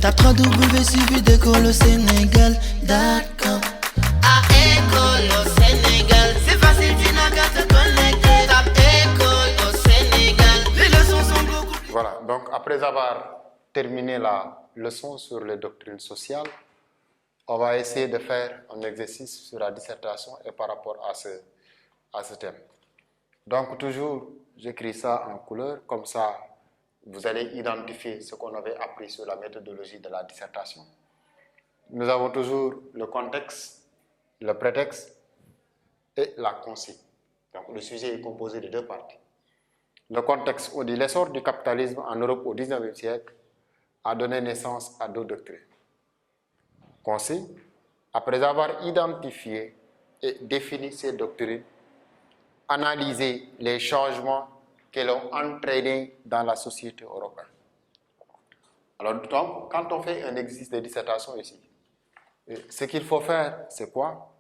Tape 3W suivi d'école au Sénégal. D'accord. À école au Sénégal, c'est facile, tu n'as qu'à te connecter. Tape école au Sénégal, les leçons sont beaucoup. Voilà, donc après avoir terminé la leçon sur les doctrines sociales, on va essayer de faire un exercice sur la dissertation et par rapport à ce thème. Donc toujours, j'écris ça en couleur, comme ça vous allez identifier ce qu'on avait appris sur la méthodologie de la dissertation. Nous avons toujours le contexte, le prétexte et la consigne. Donc le sujet est composé de deux parties. Le contexte, on dit l'essor du capitalisme en Europe au XIXe siècle a donné naissance à deux doctrines. Consigne, après avoir identifié et défini ces doctrines, analyser les changements qu'elles ont entraînés dans la société européenne. Alors, donc, quand on fait un exercice de dissertation ici, ce qu'il faut faire, c'est quoi?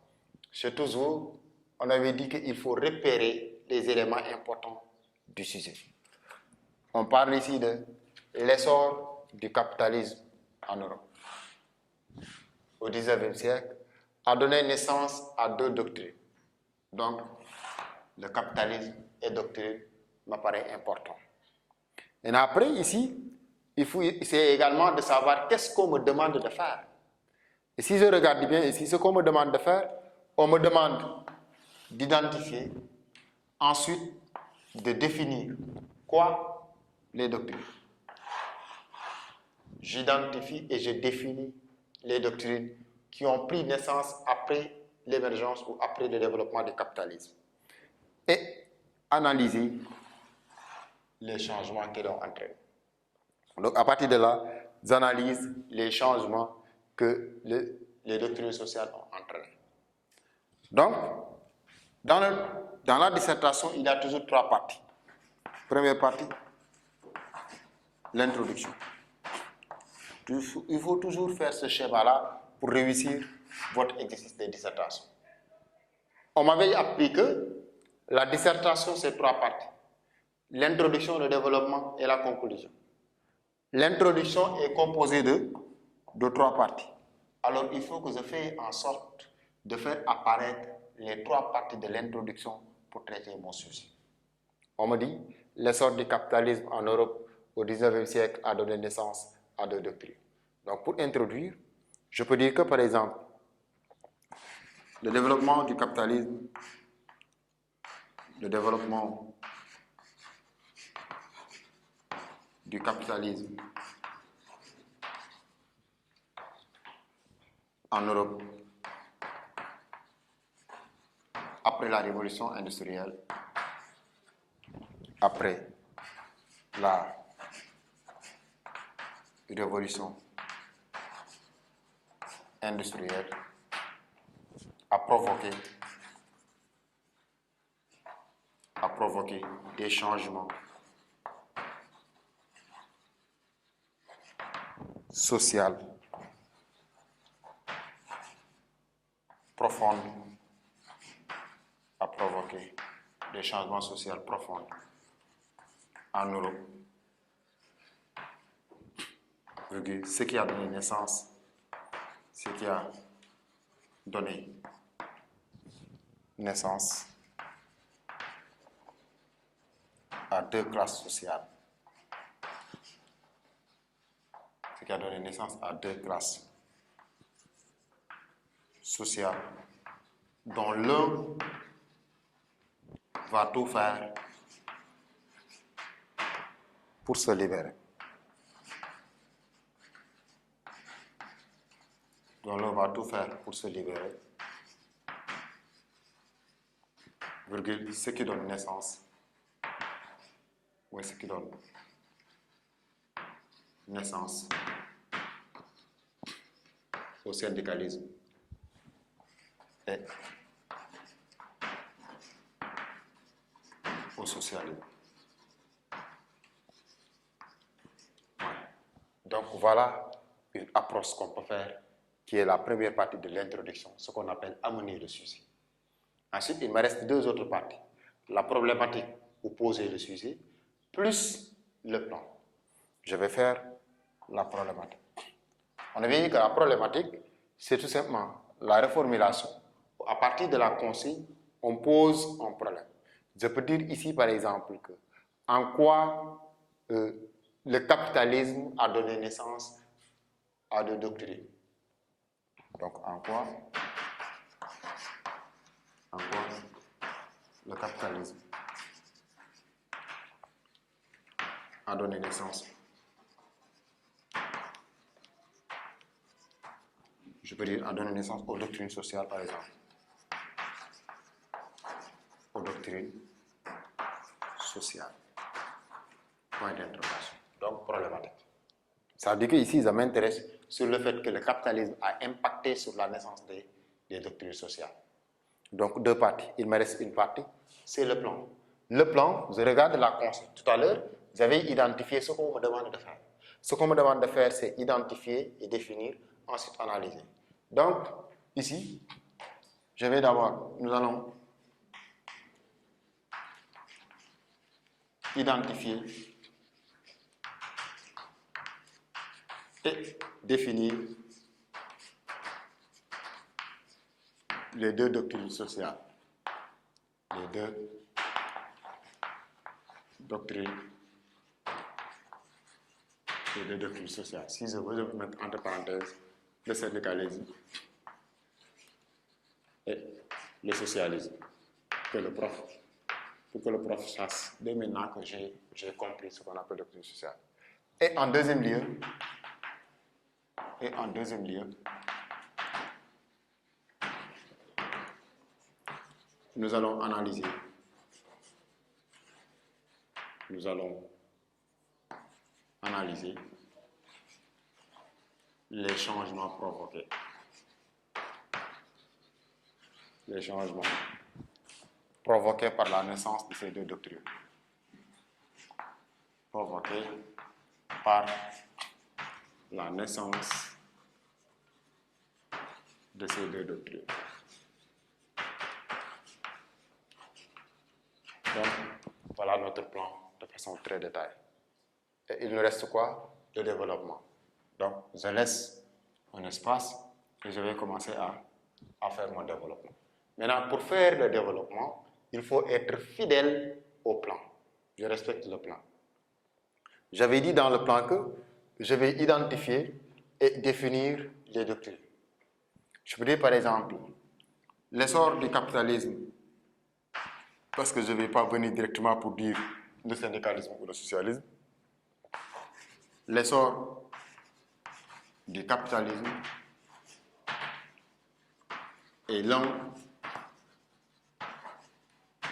C'est toujours, on avait dit qu'il faut repérer les éléments importants du sujet. On parle ici de l'essor du capitalisme en Europe au XIXe siècle a donné naissance à deux doctrines. Donc, le capitalisme et doctrine m'apparaît important. Et après, ici, il faut essayer également de savoir qu'est-ce qu'on me demande de faire. Et si je regarde bien ici, ce qu'on me demande de faire, on me demande d'identifier, ensuite de définir quoi? Les doctrines. J'identifie et je définis les doctrines qui ont pris naissance après l'émergence ou après le développement du capitalisme. Et analyser les changements qu'ils ont entraînés. Donc à partir de là, j'analyse les changements que les doctrines sociales ont entraînés. Donc, dans la dissertation, il y a toujours trois parties. Première partie, l'introduction. Il faut toujours faire ce schéma-là pour réussir votre exercice de dissertation. On m'avait appris que la dissertation, c'est trois parties. L'introduction, le développement et la conclusion. L'introduction est composée de trois parties. Alors, il faut que je fasse en sorte de faire apparaître les trois parties de l'introduction pour traiter mon sujet. On me dit, l'essor du capitalisme en Europe au XIXe siècle a donné naissance à deux doctrines. Donc, pour introduire, je peux dire que, par exemple, le développement du capitalisme, en Europe après la révolution industrielle, après la révolution industrielle a provoqué des changements sociaux profonds, en Europe, ce qui a donné naissance à deux classes sociales. Ce qui a donné naissance à deux classes sociales dont l'un va tout faire pour se libérer. Ce qui donne naissance au syndicalisme et au socialisme. Donc voilà une approche qu'on peut faire qui est la première partie de l'introduction, ce qu'on appelle amener le sujet. Ensuite, il me reste deux autres parties. La problématique ou poser le sujet, plus le plan. Je vais faire la problématique. On avait dit que la problématique, c'est tout simplement la reformulation. À partir de la consigne, on pose un problème. Je peux dire ici, par exemple, que en quoi le capitalisme a donné naissance à deux doctrines. Donc, en quoi le capitalisme a donné naissance. Je peux dire a donné naissance aux doctrines sociales, par exemple. Aux doctrines sociales. Point d'interrogation. Donc, problématique. Ça veut dire qu'ici, ça m'intéresse sur le fait que le capitalisme a impacté sur la naissance des doctrines sociales. Donc, deux parties. Il me reste une partie, c'est le plan. Le plan, je regarde la consigne. Tout à l'heure, vous avez identifié ce qu'on me demande de faire. Ce qu'on me demande de faire, c'est identifier et définir, ensuite analyser. Donc, ici, je vais d'abord, nous allons identifier et définir les deux doctrines sociales. Les deux doctrines sociales. Si je veux mettre entre parenthèses le syndicalisme et le socialisme, pour que le prof sache dès maintenant que j'ai compris ce qu'on appelle doctrine sociale. Et en deuxième lieu, nous allons analyser, les changements provoqués. Les changements provoqués par la naissance de ces deux doctrines. Provoqués par la naissance de ces deux doctrines. Donc, voilà notre plan de façon très détaillée. Et il nous reste quoi? Le développement. Donc, je laisse un espace et je vais commencer à faire mon développement. Maintenant, pour faire le développement, il faut être fidèle au plan. Je respecte le plan. J'avais dit dans le plan que je vais identifier et définir les doctrines. Je peux dire par exemple, l'essor du capitalisme, parce que je ne vais pas venir directement pour dire le syndicalisme ou le socialisme. L'essor du capitalisme est l'un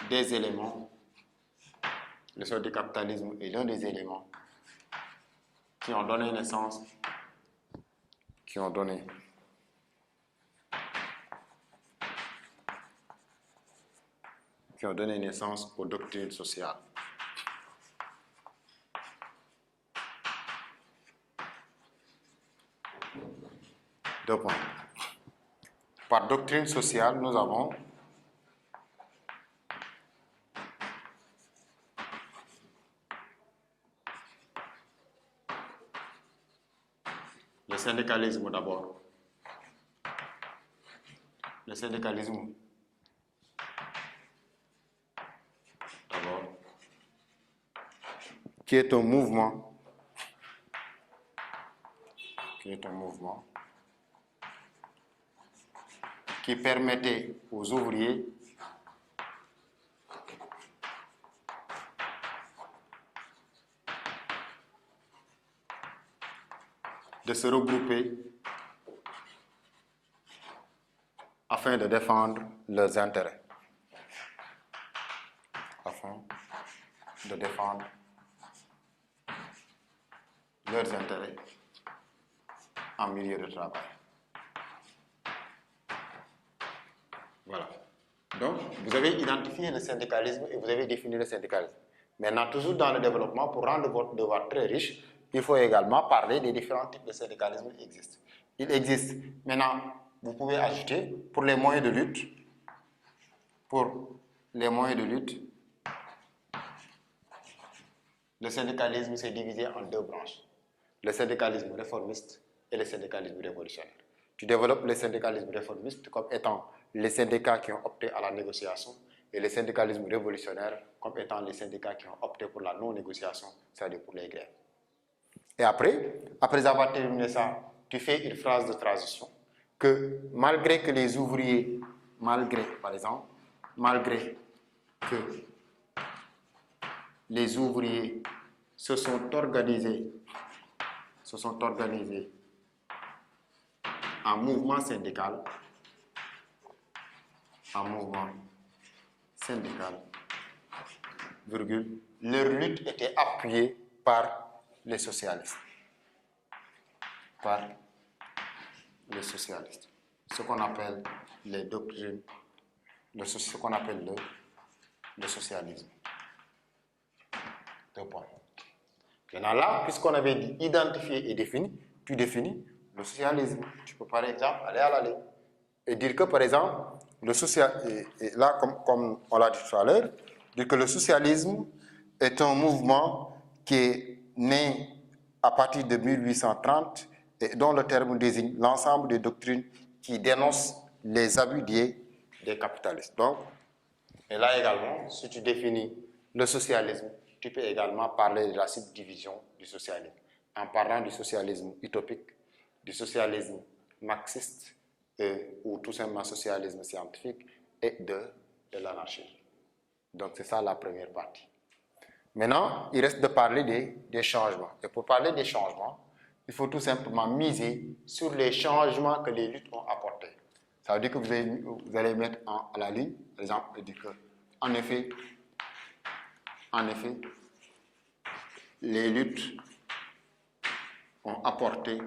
des éléments, l'essor du capitalisme est l'un des éléments qui ont donné naissance, aux doctrines sociales. Deux points. Par doctrine sociale, nous avons le syndicalisme d'abord. Le syndicalisme d'abord, qui est un mouvement qui permettait aux ouvriers de se regrouper afin de défendre leurs intérêts. En milieu de travail. Voilà. Donc, vous avez identifié le syndicalisme et vous avez défini le syndicalisme. Maintenant, toujours dans le développement, pour rendre votre devoir très riche, il faut également parler des différents types de syndicalisme qui existent. Il existe. Maintenant, vous pouvez ajouter pour les moyens de lutte. Le syndicalisme s'est divisé en deux branches. Le syndicalisme réformiste et le syndicalisme révolutionnaire. Tu développes le syndicalisme réformiste comme étant les syndicats qui ont opté à la négociation et le syndicalisme révolutionnaire comme étant les syndicats qui ont opté pour la non-négociation, c'est-à-dire pour les grèves. Et après avoir terminé ça, tu fais une phrase de transition que malgré que les ouvriers, malgré que les ouvriers se sont organisés en mouvement syndical, virgule, leur lutte était appuyée par les socialistes. Ce qu'on appelle les doctrines, ce qu'on appelle le socialisme. 2 points. Maintenant là, puisqu'on avait dit identifier et définir, tu définis le socialisme. Tu peux par exemple aller à la ligne et dire que par exemple, le là comme on l'a dit tout à l'heure, dire que le socialisme est un mouvement qui est né à partir de 1830 et dont le terme désigne l'ensemble des doctrines qui dénoncent les abus des capitalistes. Donc, et là également, si tu définis le socialisme, tu peux également parler de la subdivision du socialisme, en parlant du socialisme utopique, du socialisme marxiste, ou tout simplement socialisme scientifique, et de l'anarchie. Donc c'est ça la première partie. Maintenant, il reste de parler des changements. Et pour parler des changements, il faut tout simplement miser sur les changements que les luttes ont apportés. Ça veut dire que vous allez mettre à la ligne, par exemple, et dire que, en effet, les luttes ont apporté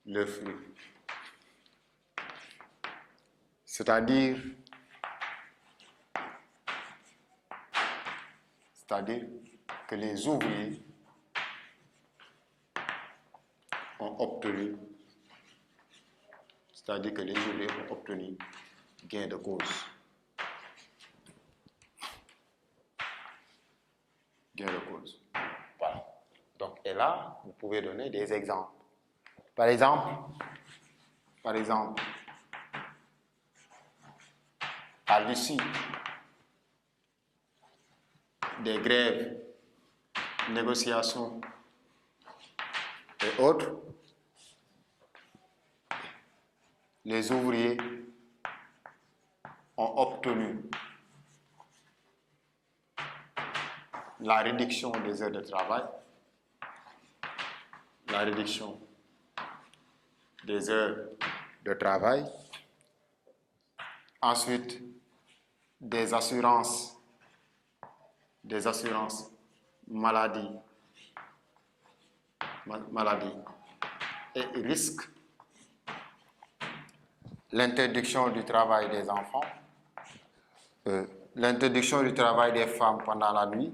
leurs fruits. C'est-à-dire que les ouvriers ont obtenu, gain de cause. Voilà. Donc, et là, vous pouvez donner des exemples. Par exemple, à l'issue des grèves, négociations et autres, les ouvriers ont obtenu la réduction des heures de travail, ensuite des assurances maladie et risque, l'interdiction du travail des enfants, l'interdiction du travail des femmes pendant la nuit,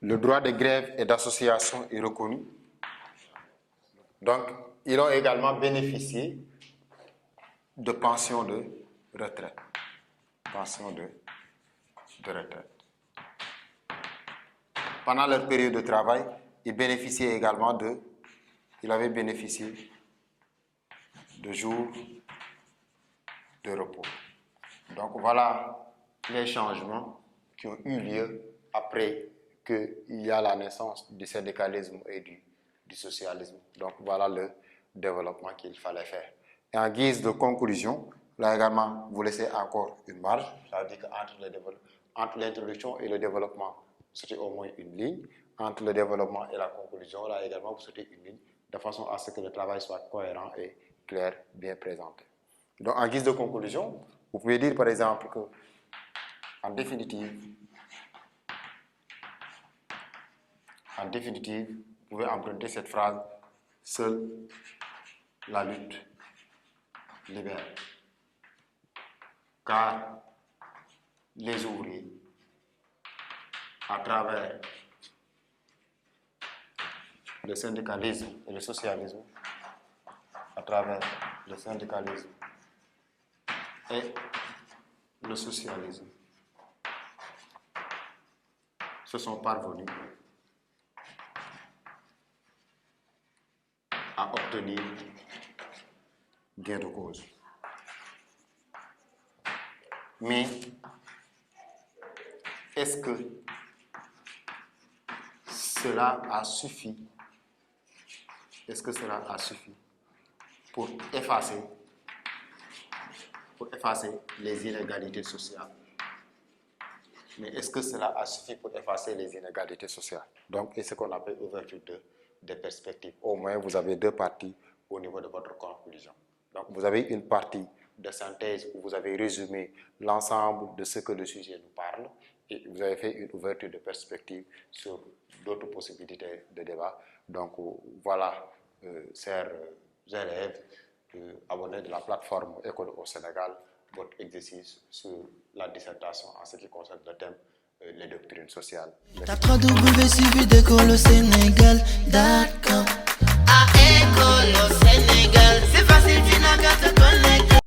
le droit de grève et d'association est reconnu. Donc, ils ont également bénéficié de pensions de retraite. Pendant leur période de travail, ils avaient bénéficié de jours de repos. Donc voilà les changements qui ont eu lieu après qu'il y a la naissance du syndicalisme et du socialisme. Donc voilà le développement qu'il fallait faire. Et en guise de conclusion, là également, vous laissez encore une marge. Ça veut dire qu'entre l'introduction et le développement, c'était au moins une ligne. Entre le développement et la conclusion, là également, vous souhaitez une ligne, de façon à ce que le travail soit cohérent et clair, bien présenté. Donc, en guise de conclusion, vous pouvez dire par exemple que, en définitive, vous pouvez emprunter cette phrase: seule la lutte libère. Car les ouvriers, à travers le syndicalisme et le socialisme, se sont parvenus obtenir gain de cause. Mais est-ce que cela a suffi? Est-ce que cela a suffi pour effacer les inégalités sociales? Mais est-ce que cela a suffi pour effacer les inégalités sociales? Donc, c'est ce qu'on appelle ouverture de perspective. Au moins, vous avez deux parties au niveau de votre conclusion. Donc, vous avez une partie de synthèse où vous avez résumé l'ensemble de ce que le sujet nous parle et vous avez fait une ouverture de perspective sur d'autres possibilités de débat. Donc, voilà, chers élèves, abonnés de la plateforme École au Sénégal, votre exercice sur la dissertation en ce qui concerne le thème les doctrines sociales. Tape 3 W suivi d'école au Sénégal.